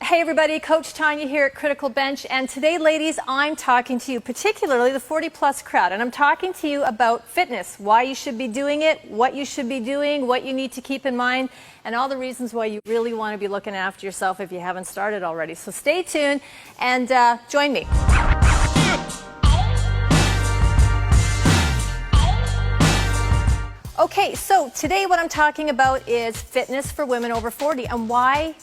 Hey everybody, Coach Tanya here at Critical Bench, and today, ladies, I'm talking to you, particularly the 40-plus crowd, and I'm talking to you about fitness, why you should be doing it, what you should be doing, what you need to keep in mind, and all the reasons why you really want to be looking after yourself if you haven't started already. So stay tuned and join me. Okay, so today what I'm talking about is fitness for women over 40 and why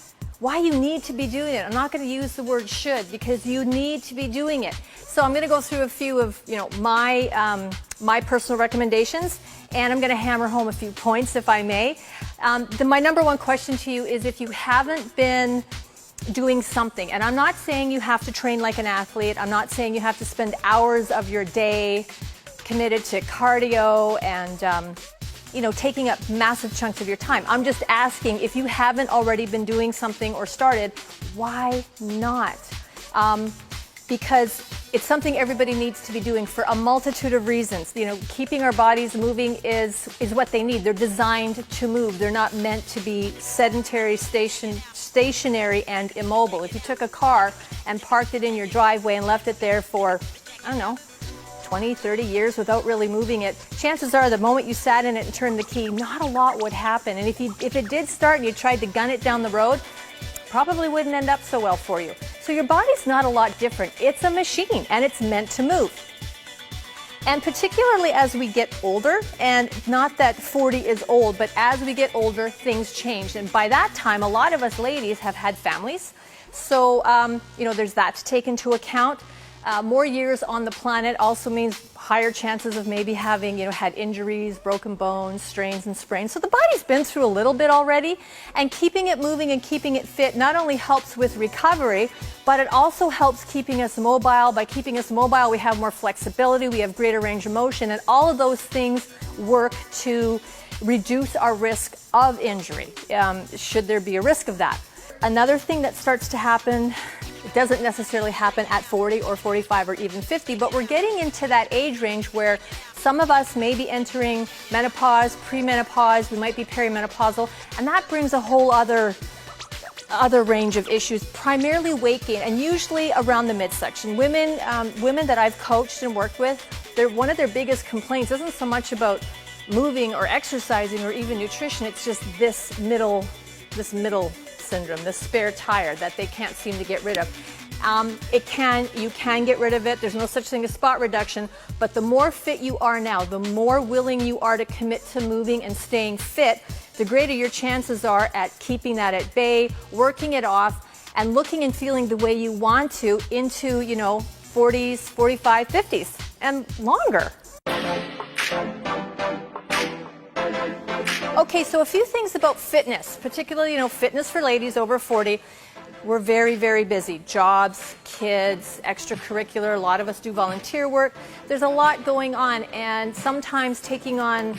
you need to be doing it. I'm not going to use the word should because you need to be doing it. So I'm going to go through a few of my personal recommendations, and I'm going to hammer home a few points if I may. My number one question to you is if you haven't been doing something, and I'm not saying you have to train like an athlete. I'm not saying you have to spend hours of your day committed to cardio and taking up massive chunks of your time. I'm just asking if you haven't already been doing something or started, why not? Because it's something everybody needs to be doing for a multitude of reasons. Keeping our bodies moving is what they need. They're designed to move. They're not meant to be sedentary, stationary, and immobile. If you took a car and parked it in your driveway and left it there for, 20, 30 years without really moving it, chances are the moment you sat in it and turned the key, not a lot would happen. And if it did start and you tried to gun it down the road, probably wouldn't end up so well for you. So your body's not a lot different. It's a machine and it's meant to move. And particularly as we get older, and not that 40 is old, but as we get older, things change. And by that time, a lot of us ladies have had families. So, there's that to take into account. More years on the planet also means higher chances of maybe having, had injuries, broken bones, strains and sprains. So the body's been through a little bit already, and keeping it moving and keeping it fit not only helps with recovery, but it also helps keeping us mobile. By keeping us mobile, we have more flexibility, we have greater range of motion, and all of those things work to reduce our risk of injury, should there be a risk of that. Another thing that starts to happen, it doesn't necessarily happen at 40 or 45 or even 50, but we're getting into that age range where some of us may be entering menopause, premenopause, we might be perimenopausal, and that brings a whole other range of issues, primarily weight gain, and usually around the midsection. Women that I've coached and worked with, one of their biggest complaints isn't so much about moving or exercising or even nutrition, it's just this middle syndrome, this spare tire that they can't seem to get rid of. You can get rid of it. There's no such thing as spot reduction, but the more fit you are now, the more willing you are to commit to moving and staying fit, the greater your chances are at keeping that at bay, working it off, and looking and feeling the way you want to into, 40s, 45, 50s, and longer. Okay, so a few things about fitness, particularly, fitness for ladies over 40. We're very, very busy. Jobs, kids, extracurricular, a lot of us do volunteer work. There's a lot going on, and sometimes taking on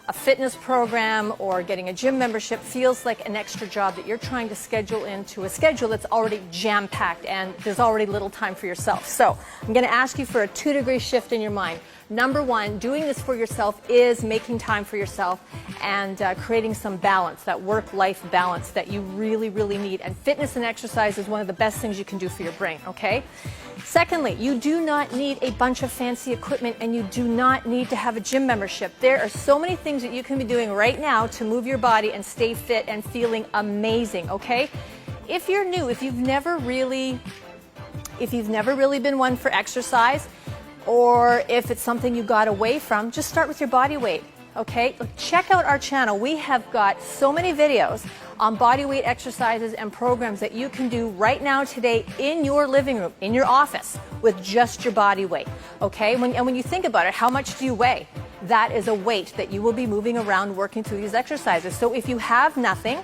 a fitness program or getting a gym membership feels like an extra job that you're trying to schedule into a schedule that's already jam-packed and there's already little time for yourself. So I'm going to ask you for a 2-degree shift in your mind. Number one, doing this for yourself is making time for yourself and creating some balance, that work-life balance that you really, really need. And fitness and exercise is one of the best things you can do for your brain, okay? Secondly, you do not need a bunch of fancy equipment and you do not need to have a gym membership. There are so many things that you can be doing right now to move your body and stay fit and feeling amazing, okay? If you're new, if you've never really been one for exercise, or if it's something you got away from, just start with your body weight, okay? Check out our channel. We have got so many videos on body weight exercises and programs that you can do right now today in your living room, in your office, with just your body weight, okay? When you think about it, how much do you weigh? That is a weight that you will be moving around working through these exercises. So if you have nothing,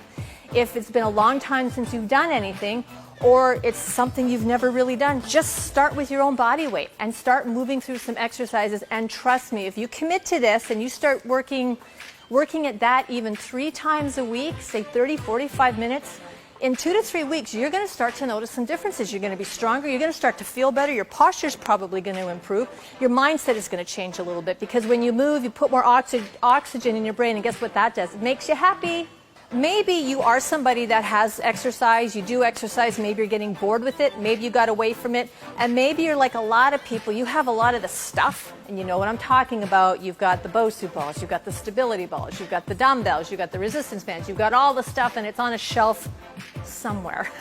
if it's been a long time since you've done anything, or it's something you've never really done, just start with your own body weight and start moving through some exercises. And trust me, if you commit to this and you start working at that even 3 times a week, say 30, 45 minutes, in 2 to 3 weeks, you're going to start to notice some differences. You're going to be stronger. You're going to start to feel better. Your posture's probably going to improve. Your mindset is going to change a little bit because when you move, you put more oxygen in your brain, and guess what that does? It makes you happy. maybe you are somebody that has exercise, you do exercise, maybe you're getting bored with it, maybe you got away from it, and maybe you're like a lot of people, you have a lot of the stuff, and you know what I'm talking about. You've got the Bosu balls, you've got the stability balls, you've got the dumbbells, you've got the resistance bands, you've got all the stuff, and it's on a shelf somewhere.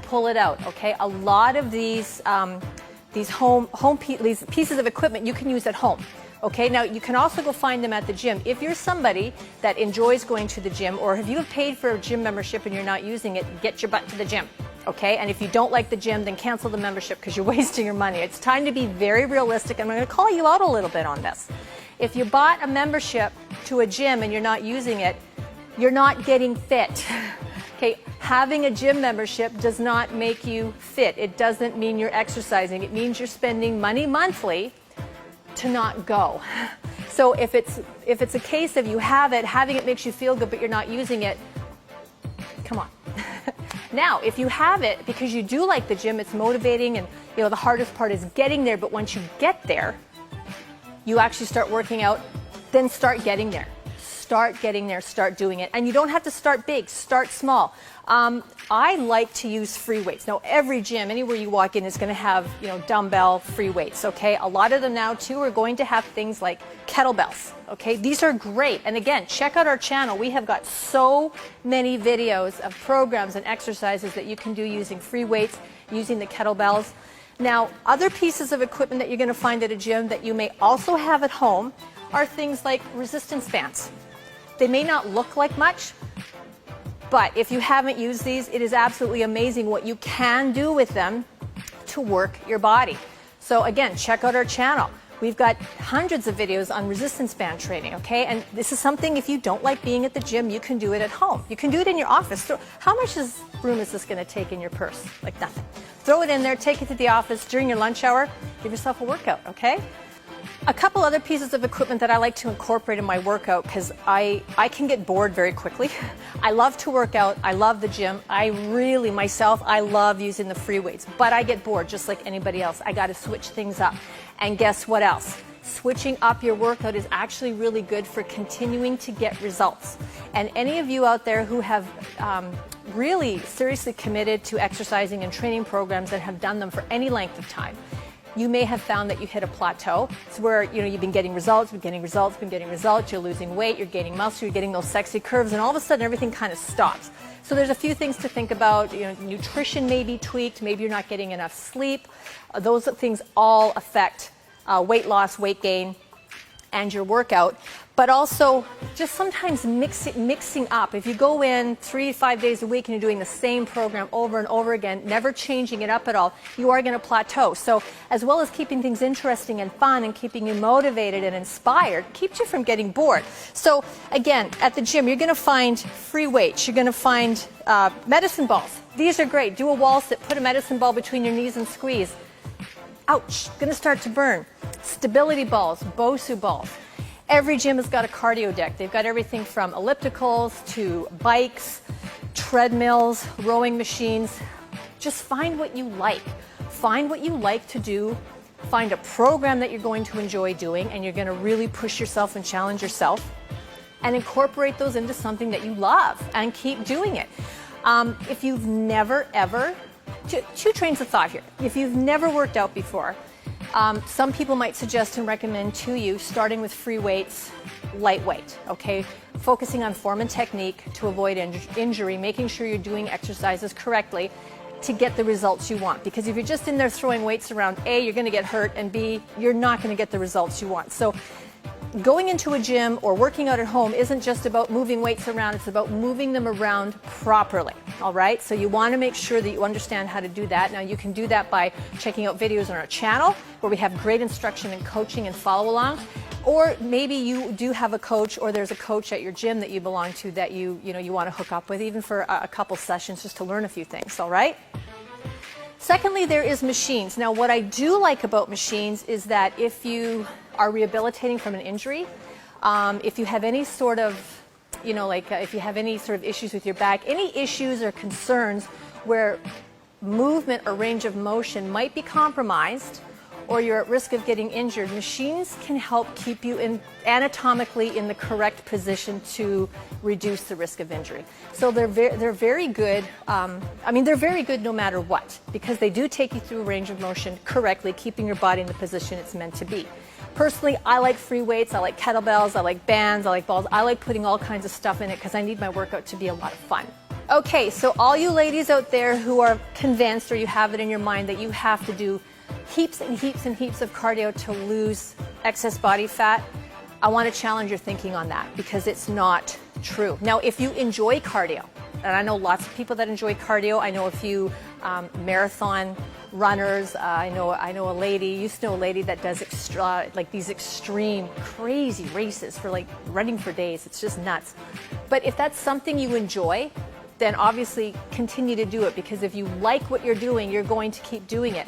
Pull it out, okay? A lot of these these pieces of equipment you can use at home. Okay, now you can also go find them at the gym. If you're somebody that enjoys going to the gym, or if you have paid for a gym membership and you're not using it, get your butt to the gym. Okay, and if you don't like the gym, then cancel the membership because you're wasting your money. It's time to be very realistic, and I'm going to call you out a little bit on this. If you bought a membership to a gym and you're not using it, you're not getting fit. Okay, having a gym membership does not make you fit. It doesn't mean you're exercising. It means you're spending money monthly to not go. So if it's a case of you have it, having it makes you feel good, but you're not using it, come on. Now, if you have it because you do like the gym, it's motivating, and you know the hardest part is getting there, but once you get there, you actually start working out, then start getting there. Start getting there, start doing it. And you don't have to start big, start small. I like to use free weights. Now, every gym, anywhere you walk in, is going to have, you know, dumbbell free weights, okay? A lot of them now, too, are going to have things like kettlebells, okay? These are great. And again, check out our channel. We have got so many videos of programs and exercises that you can do using free weights, using the kettlebells. Now, other pieces of equipment that you're going to find at a gym that you may also have at home are things like resistance bands. They may not look like much, but if you haven't used these, it is absolutely amazing what you can do with them to work your body. So again, check out our channel. We've got hundreds of videos on resistance band training, okay? And this is something, if you don't like being at the gym, you can do it at home. You can do it in your office. So how much room is this going to take in your purse? Like nothing. Throw it in there, take it to the office during your lunch hour, give yourself a workout, okay? A couple other pieces of equipment that I like to incorporate in my workout, because I can get bored very quickly. I love to work out. I love the gym. I love using the free weights, but I get bored just like anybody else. I got to switch things up. And guess what else? Switching up your workout is actually really good for continuing to get results. And any of you out there who have really seriously committed to exercising and training programs and have done them for any length of time, you may have found that you hit a plateau. It's where, you know, you've been getting results, you're losing weight, you're gaining muscle, you're getting those sexy curves, and all of a sudden everything kind of stops. So there's a few things to think about. You know, nutrition may be tweaked, maybe you're not getting enough sleep. Those things all affect weight loss, weight gain, and your workout. But also just sometimes mixing up. If you go in 3 to 5 days a week and you're doing the same program over and over again, never changing it up at all, you are going to plateau. So as well as keeping things interesting and fun and keeping you motivated and inspired, keeps you from getting bored. So again, at the gym, you're going to find free weights. You're going to find medicine balls. These are great. Do a wall sit, put a medicine ball between your knees and squeeze. Ouch, going to start to burn. Stability balls, Bosu balls. Every gym has got a cardio deck. They've got everything from ellipticals to bikes, treadmills, rowing machines. Just find what you like. Find what you like to do. Find a program that you're going to enjoy doing, and you're going to really push yourself and challenge yourself, and incorporate those into something that you love and keep doing it. If you've never ever, two trains of thought here. If you've never worked out before, some people might suggest and recommend to you starting with free weights, lightweight, okay? Focusing on form and technique to avoid injury, making sure you're doing exercises correctly to get the results you want. Because if you're just in there throwing weights around, A, you're going to get hurt, and B, you're not going to get the results you want. So going into a gym or working out at home isn't just about moving weights around, it's about moving them around properly, all right? So you want to make sure that you understand how to do that. Now you can do that by checking out videos on our channel where we have great instruction and coaching and follow along. Or maybe you do have a coach, or there's a coach at your gym that you belong to that you want to hook up with, even for a couple sessions just to learn a few things, all right? Secondly, there is machines. Now, what I do like about machines is that if you are rehabilitating from an injury, if you have any sort of, if you have any sort of issues with your back, any issues or concerns where movement or range of motion might be compromised, or you're at risk of getting injured, machines can help keep you anatomically in the correct position to reduce the risk of injury. So they're very good. They're very good no matter what, because they do take you through a range of motion correctly, keeping your body in the position it's meant to be. Personally, I like free weights, I like kettlebells, I like bands, I like balls. I like putting all kinds of stuff in it because I need my workout to be a lot of fun. Okay, so all you ladies out there who are convinced, or you have it in your mind that you have to do heaps and heaps and heaps of cardio to lose excess body fat, I want to challenge your thinking on that, because it's not true. Now, if you enjoy cardio, and I know lots of people that enjoy cardio, I know a few marathon runners, I know a lady, used to know a lady that does these extreme, crazy races for like running for days. It's just nuts. But if that's something you enjoy, then obviously continue to do it, because if you like what you're doing, you're going to keep doing it.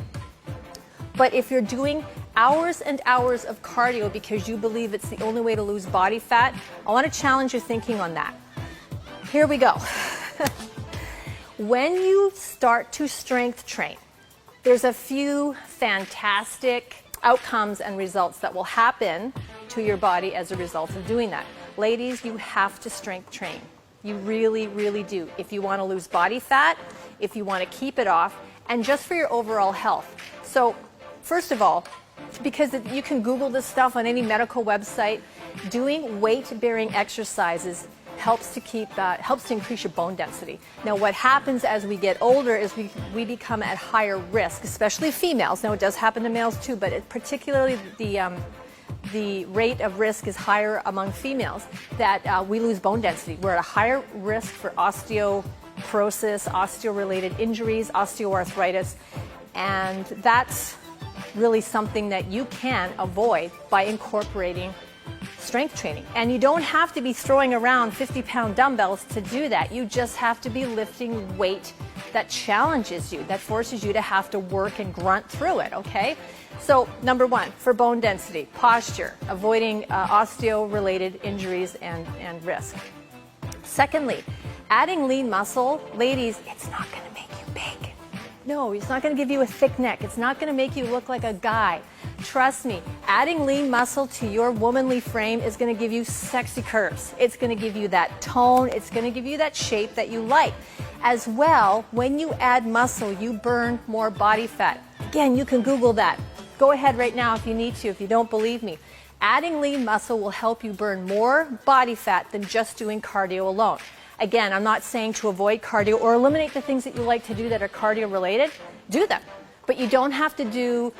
But if you're doing hours and hours of cardio because you believe it's the only way to lose body fat, I want to challenge your thinking on that. Here we go. When you start to strength train, there's a few fantastic outcomes and results that will happen to your body as a result of doing that. Ladies, you have to strength train. You really, really do. If you want to lose body fat, if you want to keep it off, and just for your overall health. So, first of all, because you can Google this stuff on any medical website, doing weight-bearing exercises helps to increase your bone density. Now, what happens as we get older is we become at higher risk, especially females. Now, it does happen to males too, but particularly the rate of risk is higher among females, that we lose bone density. We're at a higher risk for osteoporosis, osteo-related injuries, osteoarthritis, and that's really something that you can avoid by incorporating strength training. And you don't have to be throwing around 50-pound dumbbells to do that. You just have to be lifting weight that challenges you, that forces you to have to work and grunt through it, okay? So, number one, for bone density, posture, avoiding osteo-related injuries and risk. Secondly, adding lean muscle, ladies, it's not going to make you big. No, it's not going to give you a thick neck. It's not going to make you look like a guy. Trust me, adding lean muscle to your womanly frame is going to give you sexy curves. It's going to give you that tone. It's going to give you that shape that you like. As well, when you add muscle, you burn more body fat. Again, you can Google that. Go ahead right now if you need to, if you don't believe me. Adding lean muscle will help you burn more body fat than just doing cardio alone. Again, I'm not saying to avoid cardio or eliminate the things that you like to do that are cardio related. Do them. But you don't have to do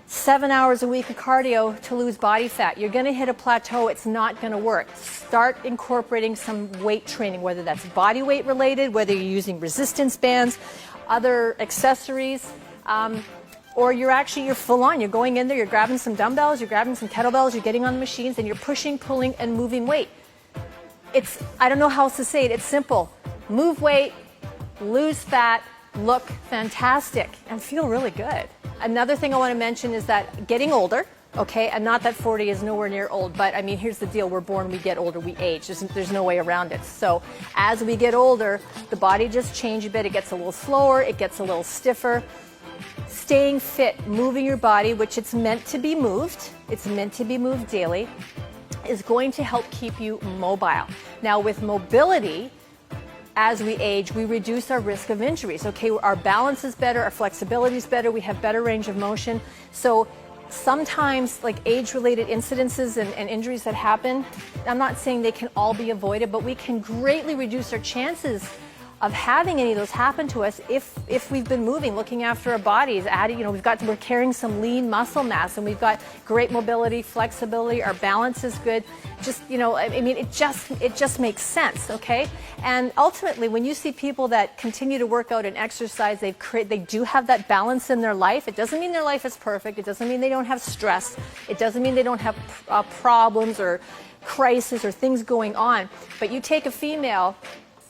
7 hours a week of cardio to lose body fat. You're going to hit a plateau. It's not going to work. Start incorporating some weight training, whether that's body weight related, whether you're using resistance bands, other accessories, or you're full on. You're going in there, you're grabbing some dumbbells, you're grabbing some kettlebells, you're getting on the machines, and you're pushing, pulling, and moving weight. I don't know how else to say it. It's simple. Move weight, lose fat, look fantastic, and feel really good. Another thing I want to mention is that getting older, okay, and not that 40 is nowhere near old, but I mean, here's the deal. We're born, we get older, we age. There's no way around it. So as we get older, the body just changes a bit. It gets a little slower, it gets a little stiffer. Staying fit, moving your body, which it's meant to be moved daily, is going to help keep you mobile. Now, with mobility, as we age, we reduce our risk of injuries. Okay, our balance is better, our flexibility is better, we have better range of motion. So sometimes, like age-related incidences and injuries that happen, I'm not saying they can all be avoided, but we can greatly reduce our chances of having any of those happen to us if we've been moving, looking after our bodies, we're carrying some lean muscle mass, and we've got great mobility, flexibility, our balance is good. It just makes sense, okay? And ultimately, when you see people that continue to work out and exercise, they do have that balance in their life. It doesn't mean their life is perfect. It doesn't mean they don't have stress. It doesn't mean they don't have problems or crises or things going on. But you take a female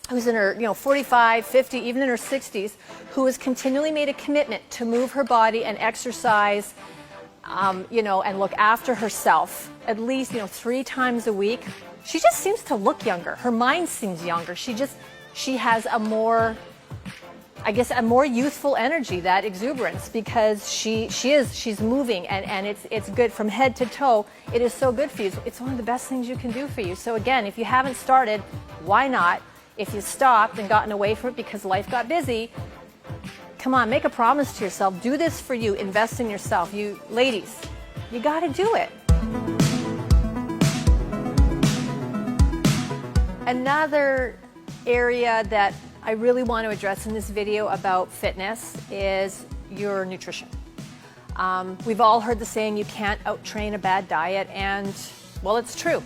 who's in her 45, 50, even in her 60s, who has continually made a commitment to move her body and exercise, and look after herself at least 3 times a week. She just seems to look younger. Her mind seems younger. She has a more I guess, a more youthful energy, that exuberance, because she's moving, and it's good from head to toe. It is so good for you. It's one of the best things you can do for you. So again, if you haven't started, why not? If you stopped and gotten away from it because life got busy, come on, make a promise to yourself. Do this for you. Invest in yourself. You ladies, you got to do it. Another area that I really want to address in this video about fitness is your nutrition. We've all heard the saying, you can't out-train a bad diet, and well, it's true.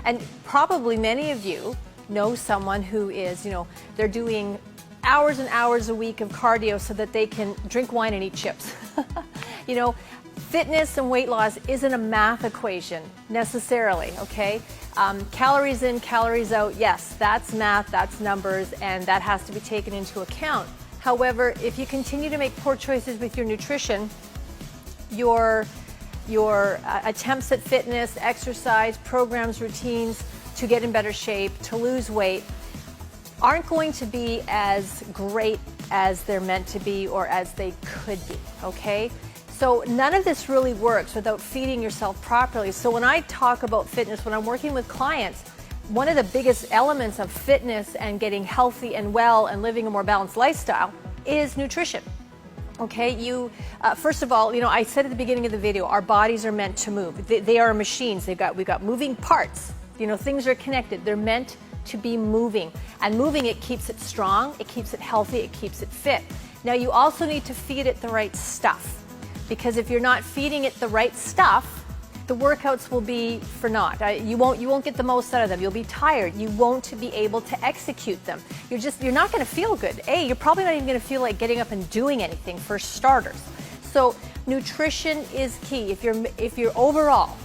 And probably many of you know someone who is, they're doing hours and hours a week of cardio so that they can drink wine and eat chips. Fitness and weight loss isn't a math equation necessarily, okay? Calories in, calories out, yes, that's math, that's numbers, and that has to be taken into account. However, if you continue to make poor choices with your nutrition, your attempts at fitness, exercise, programs, routines to get in better shape, to lose weight, aren't going to be as great as they're meant to be or as they could be, okay? So none of this really works without feeding yourself properly. So when I talk about fitness, when I'm working with clients, one of the biggest elements of fitness and getting healthy and well and living a more balanced lifestyle is nutrition. Okay, first of all, I said at the beginning of the video, our bodies are meant to move. They are machines. We've got moving parts. Things are connected. They're meant to be moving. And moving, it keeps it strong, it keeps it healthy, it keeps it fit. Now, you also need to feed it the right stuff. Because if you're not feeding it the right stuff, the workouts will be for naught. You won't get the most out of them. You'll be tired. You won't be able to execute them. You're not going to feel good. You're probably not even going to feel like getting up and doing anything, for starters. So nutrition is key. If you're overall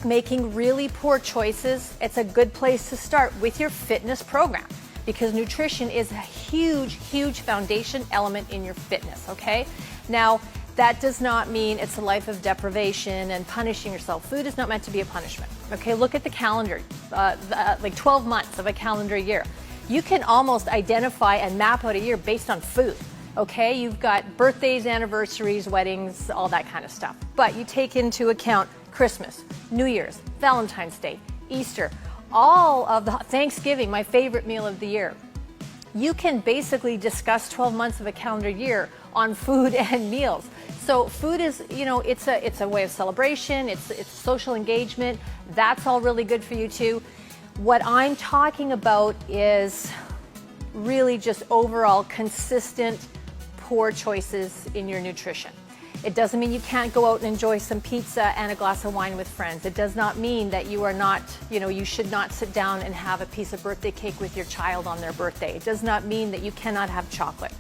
making really poor choices, it's a good place to start with your fitness program, because nutrition is a huge, huge foundation element in your fitness, okay? Now, that does not mean it's a life of deprivation and punishing yourself. Food is not meant to be a punishment. Okay, look at the calendar, like 12 months of a calendar year. You can almost identify and map out a year based on food. Okay, you've got birthdays, anniversaries, weddings, all that kind of stuff. But you take into account Christmas, New Year's, Valentine's Day, Easter, all of the Thanksgiving, my favorite meal of the year. You can basically discuss 12 months of a calendar year on food and meals. So food is, it's a way of celebration, it's social engagement. That's all really good for you too. What I'm talking about is really just overall consistent poor choices in your nutrition. It doesn't mean you can't go out and enjoy some pizza and a glass of wine with friends. It does not mean that you are not, you should not sit down and have a piece of birthday cake with your child on their birthday. It does not mean that you cannot have chocolate.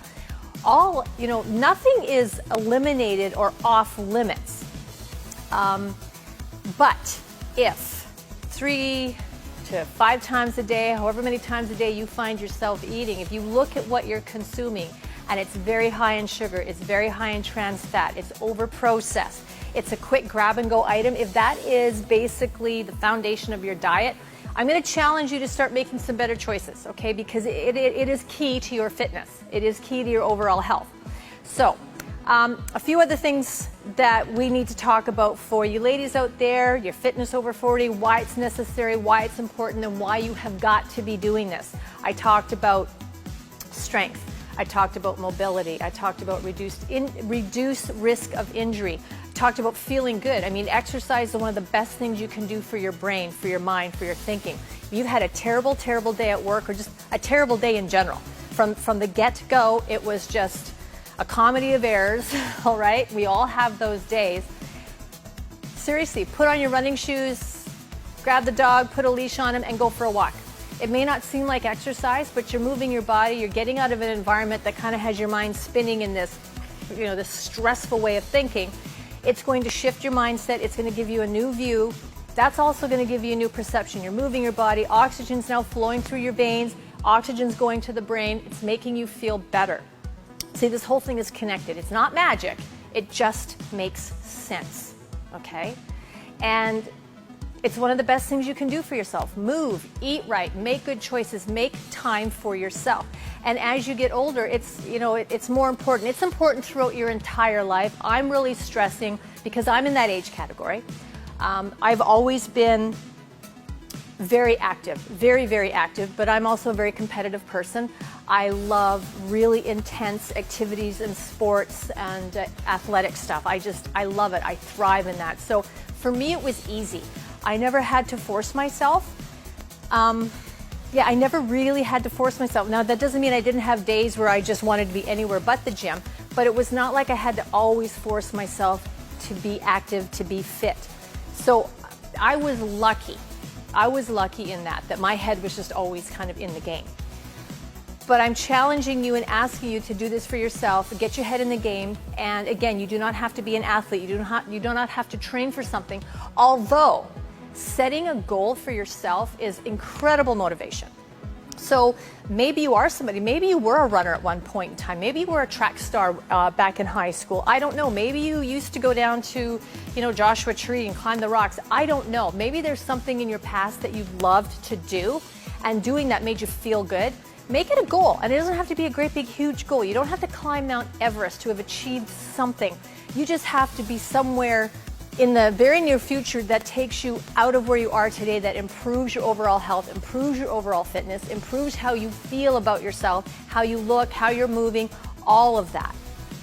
Nothing is eliminated or off limits. But if 3 to 5 times a day, however many times a day you find yourself eating, if you look at what you're consuming, and it's very high in sugar, it's very high in trans fat, it's over-processed, it's a quick grab-and-go item, if that is basically the foundation of your diet, I'm going to challenge you to start making some better choices, okay? Because it is key to your fitness. It is key to your overall health. So, a few other things that we need to talk about for you ladies out there, your fitness over 40, why it's necessary, why it's important, and why you have got to be doing this. I talked about strength. I talked about mobility. I talked about reduced risk of injury. I talked about feeling good. I mean, exercise is one of the best things you can do for your brain, for your mind, for your thinking. If you've had a terrible, terrible day at work, or just a terrible day in general, from the get-go, it was just a comedy of errors, all right? We all have those days. Seriously, put on your running shoes, grab the dog, put a leash on him, and go for a walk. It may not seem like exercise, but you're moving your body, you're getting out of an environment that kind of has your mind spinning in this, this stressful way of thinking. It's going to shift your mindset, it's going to give you a new view. That's also going to give you a new perception. You're moving your body, oxygen's now flowing through your veins, oxygen's going to the brain, it's making you feel better. See, this whole thing is connected. It's not magic, it just makes sense, okay? And it's one of the best things you can do for yourself. Move, eat right, make good choices, make time for yourself. And as you get older, it's more important. It's important throughout your entire life. I'm really stressing because I'm in that age category. I've always been very active, very, very active, but I'm also a very competitive person. I love really intense activities and sports and athletic stuff. I love it. I thrive in that. So for me, it was easy. I never had to force myself. I never really had to force myself. Now, that doesn't mean I didn't have days where I just wanted to be anywhere but the gym, but it was not like I had to always force myself to be active, to be fit. So I was lucky. I was lucky in that my head was just always kind of in the game. But I'm challenging you and asking you to do this for yourself, get your head in the game, and again, you do not have to be an athlete, you do not have to train for something, although setting a goal for yourself is incredible motivation. So maybe you are somebody, maybe you were a runner at one point in time, maybe you were a track star back in high school, I don't know, maybe you used to go down to, Joshua Tree and climb the rocks, I don't know. Maybe there's something in your past that you've loved to do, and doing that made you feel good. Make it a goal, and it doesn't have to be a great big huge goal. You don't have to climb Mount Everest to have achieved something. You just have to be somewhere in the very near future that takes you out of where you are today, that improves your overall health, improves your overall fitness, improves how you feel about yourself, how you look, how you're moving, all of that.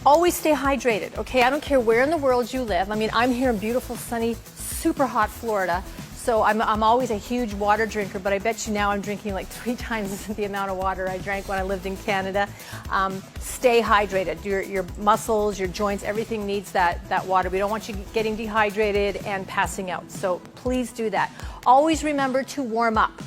Always stay hydrated, okay? I don't care where in the world you live. I mean, I'm here in beautiful, sunny, super hot Florida, so I'm always a huge water drinker, but I bet you now I'm drinking like 3 times the amount of water I drank when I lived in Canada. Stay hydrated. Your muscles, your joints, everything needs that water. We don't want you getting dehydrated and passing out, so please do that. Always remember to warm up.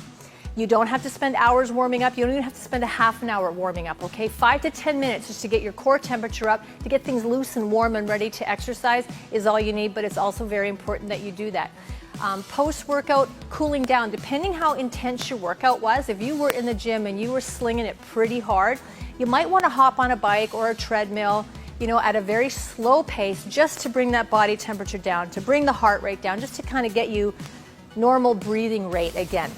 You don't have to spend hours warming up. You don't even have to spend a half an hour warming up, okay? 5 to 10 minutes just to get your core temperature up, to get things loose and warm and ready to exercise is all you need, but it's also very important that you do that. Post-workout, cooling down, depending how intense your workout was. If you were in the gym and you were slinging it pretty hard, you might want to hop on a bike or a treadmill, at a very slow pace, just to bring that body temperature down, to bring the heart rate down, just to kind of get you normal breathing rate again.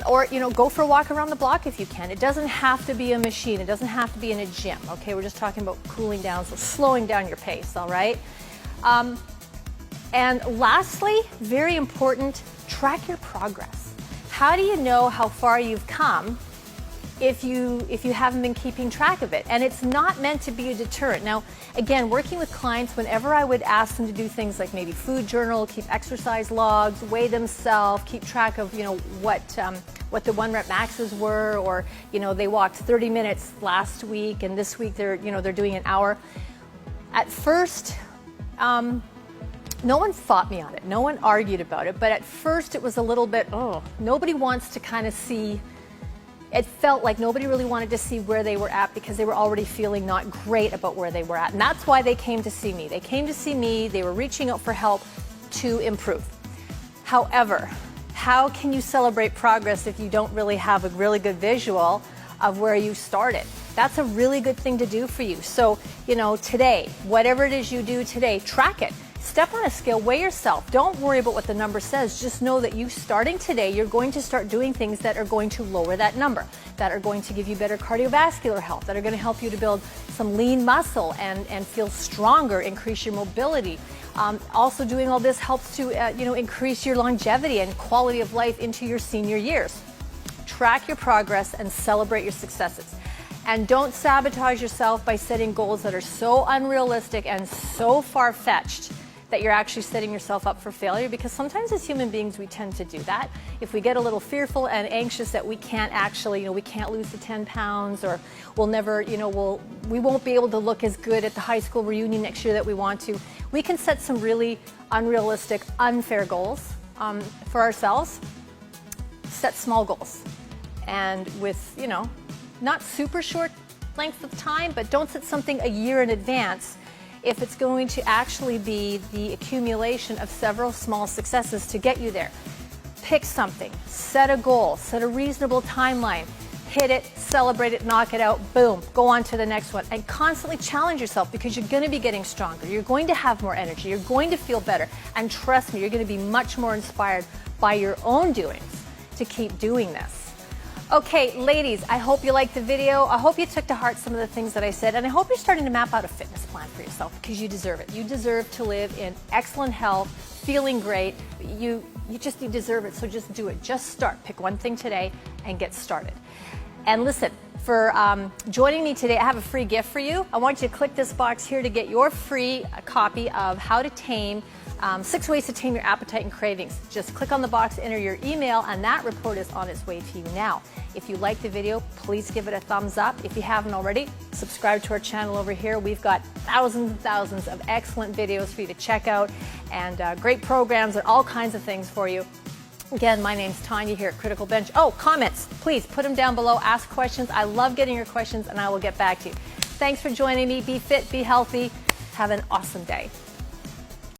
Or go for a walk around the block if you can. It doesn't have to be a machine. It doesn't have to be in a gym, okay? We're just talking about cooling down, so slowing down your pace, all right? And lastly, very important, track your progress. How do you know how far you've come if you haven't been keeping track of it? And it's not meant to be a deterrent. Now, again, working with clients, whenever I would ask them to do things like maybe food journal, keep exercise logs, weigh themselves, keep track of what the 1 rep maxes were, or they walked 30 minutes last week and this week they're doing an hour. At first, no one fought me on it. No one argued about it. But at first it was a little bit, nobody wants to kind of see, it felt like nobody really wanted to see where they were at because they were already feeling not great about where they were at. And that's why they came to see me. They came to see me, they were reaching out for help to improve. However, how can you celebrate progress if you don't really have a really good visual of where you started? That's a really good thing to do for you. So, today, whatever it is you do today, track it. Step on a scale, weigh yourself. Don't worry about what the number says. Just know that you starting today, you're going to start doing things that are going to lower that number, that are going to give you better cardiovascular health, that are going to help you to build some lean muscle and feel stronger, increase your mobility. Also doing all this helps to increase your longevity and quality of life into your senior years. Track your progress and celebrate your successes. And don't sabotage yourself by setting goals that are so unrealistic and so far-fetched that you're actually setting yourself up for failure, because sometimes as human beings we tend to do that. If we get a little fearful and anxious that we can't actually, we can't lose the 10 pounds, or we'll never, we won't be able to look as good at the high school reunion next year that we want to, we can set some really unrealistic, unfair goals for ourselves. Set small goals. And with, not super short length of time, but don't set something a year in advance if it's going to actually be the accumulation of several small successes to get you there. Pick something, set a goal, set a reasonable timeline, hit it, celebrate it, knock it out, boom, go on to the next one, and constantly challenge yourself, because you're going to be getting stronger, you're going to have more energy, you're going to feel better, and trust me, you're going to be much more inspired by your own doings to keep doing this. Okay, ladies, I hope you liked the video. I hope you took to heart some of the things that I said, and I hope you're starting to map out a fitness plan for yourself because you deserve it. You deserve to live in excellent health, feeling great. You deserve it, so just do it. Just start. Pick one thing today and get started. And listen, for joining me today, I have a free gift for you. I want you to click this box here to get your free copy of How to Tame 6 Ways to Tame Your Appetite and Cravings. Just click on the box, enter your email, and that report is on its way to you now. If you like the video, please give it a thumbs up. If you haven't already, subscribe to our channel over here. We've got thousands and thousands of excellent videos for you to check out and great programs and all kinds of things for you. Again, my name's Tanya here at Critical Bench. Oh, comments, please put them down below. Ask questions. I love getting your questions, and I will get back to you. Thanks for joining me. Be fit, be healthy. Have an awesome day.